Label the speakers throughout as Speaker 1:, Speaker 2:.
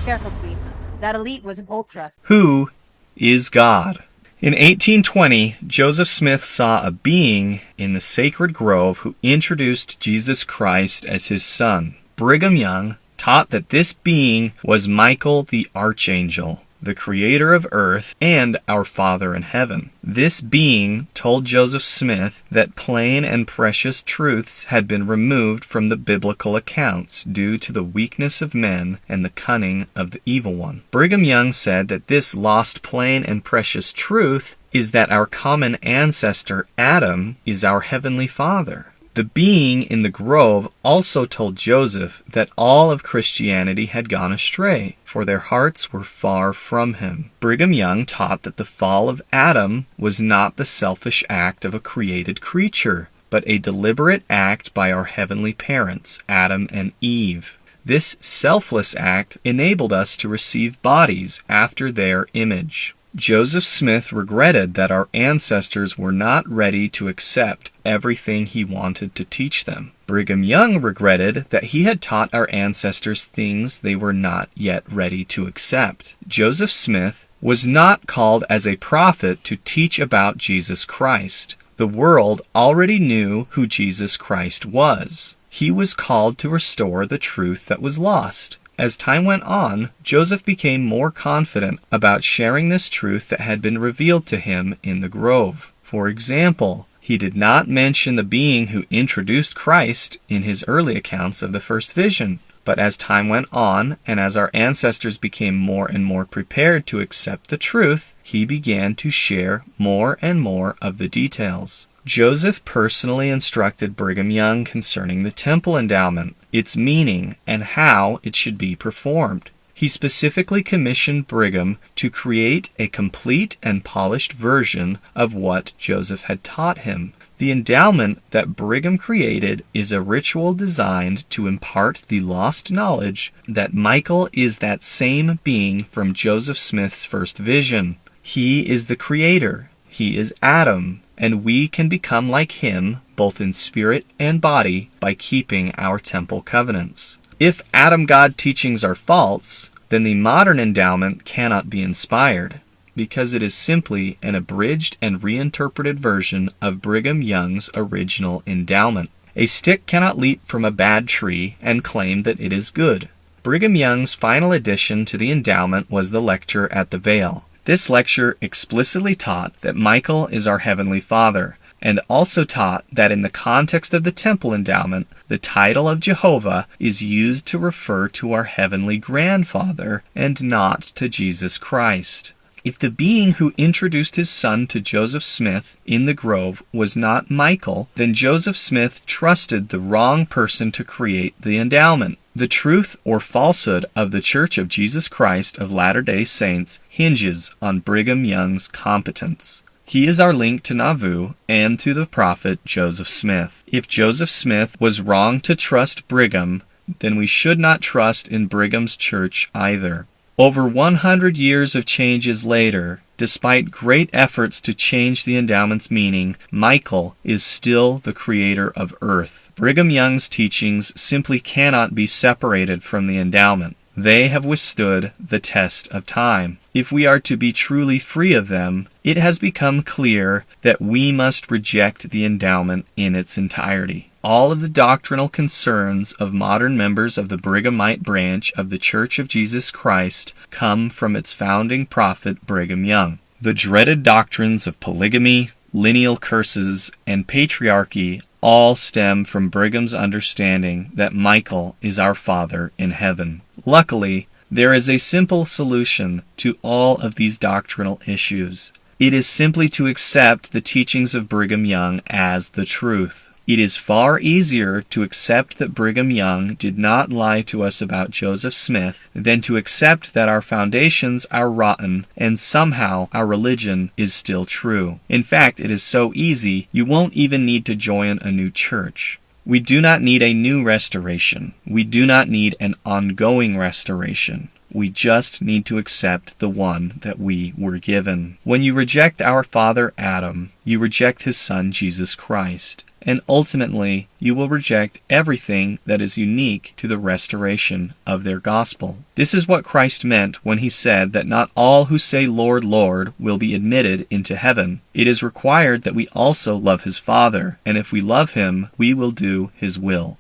Speaker 1: careful, please. That elite was an ultra.
Speaker 2: Who is God? In 1820, Joseph Smith saw a being in the sacred grove who introduced Jesus Christ as his son. Brigham Young taught that this being was Michael the Archangel, the creator of earth and our Father in heaven. This being told Joseph Smith that plain and precious truths had been removed from the biblical accounts due to the weakness of men and the cunning of the evil one. Brigham Young said that this lost plain and precious truth is that our common ancestor Adam is our heavenly Father. The being in the grove also told Joseph that all of Christianity had gone astray, for their hearts were far from him. Brigham Young taught that the fall of Adam was not the selfish act of a created creature, but a deliberate act by our heavenly parents, Adam and Eve. This selfless act enabled us to receive bodies after their image. Joseph Smith regretted that our ancestors were not ready to accept everything he wanted to teach them. Brigham Young regretted that he had taught our ancestors things they were not yet ready to accept. Joseph Smith was not called as a prophet to teach about Jesus Christ. The world already knew who Jesus Christ was. He was called to restore the truth that was lost. As time went on, Joseph became more confident about sharing this truth that had been revealed to him in the grove. For example, he did not mention the being who introduced Christ in his early accounts of the first vision. But as time went on, and as our ancestors became more and more prepared to accept the truth, he began to share more and more of the details. Joseph personally instructed Brigham Young concerning the temple endowment, its meaning, and how it should be performed. He specifically commissioned Brigham to create a complete and polished version of what Joseph had taught him. The endowment that Brigham created is a ritual designed to impart the lost knowledge that Michael is that same being from Joseph Smith's first vision. He is the creator. He is Adam. And we can become like him, both in spirit and body, by keeping our temple covenants. If Adam God teachings are false, then the modern endowment cannot be inspired, because it is simply an abridged and reinterpreted version of Brigham Young's original endowment. A stick cannot leap from a bad tree and claim that it is good. Brigham Young's final addition to the endowment was the lecture at the Veil. This lecture explicitly taught that Michael is our Heavenly Father, and also taught that in the context of the temple endowment, the title of Jehovah is used to refer to our Heavenly Grandfather and not to Jesus Christ. If the being who introduced his son to Joseph Smith in the grove was not Michael, then Joseph Smith trusted the wrong person to create the endowment. The truth or falsehood of the Church of Jesus Christ of Latter-day Saints hinges on Brigham Young's competence. He is our link to Nauvoo and to the prophet Joseph Smith. If Joseph Smith was wrong to trust Brigham, then we should not trust in Brigham's church either. Over 100 years of changes later, despite great efforts to change the endowment's meaning, Michael is still the creator of earth. Brigham Young's teachings simply cannot be separated from the endowment. They have withstood the test of time. If we are to be truly free of them, it has become clear that we must reject the endowment in its entirety. All of the doctrinal concerns of modern members of the Brighamite branch of the Church of Jesus Christ come from its founding prophet Brigham Young. The dreaded doctrines of polygamy, lineal curses, and patriarchy all stem from Brigham's understanding that Michael is our Father in heaven. Luckily, there is a simple solution to all of these doctrinal issues. It is simply to accept the teachings of Brigham Young as the truth. It is far easier to accept that Brigham Young did not lie to us about Joseph Smith than to accept that our foundations are rotten and somehow our religion is still true. In fact, it is so easy, you won't even need to join a new church. We do not need a new restoration. We do not need an ongoing restoration. We just need to accept the one that we were given. When you reject our father Adam, you reject his son Jesus Christ. and ultimately you will reject everything that is unique to the restoration of their gospel. This is what Christ meant when he said that not all who say, Lord, Lord, will be admitted into heaven. It is required that we also love his Father, and if we love him, we will do his will.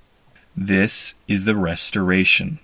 Speaker 2: This is the restoration.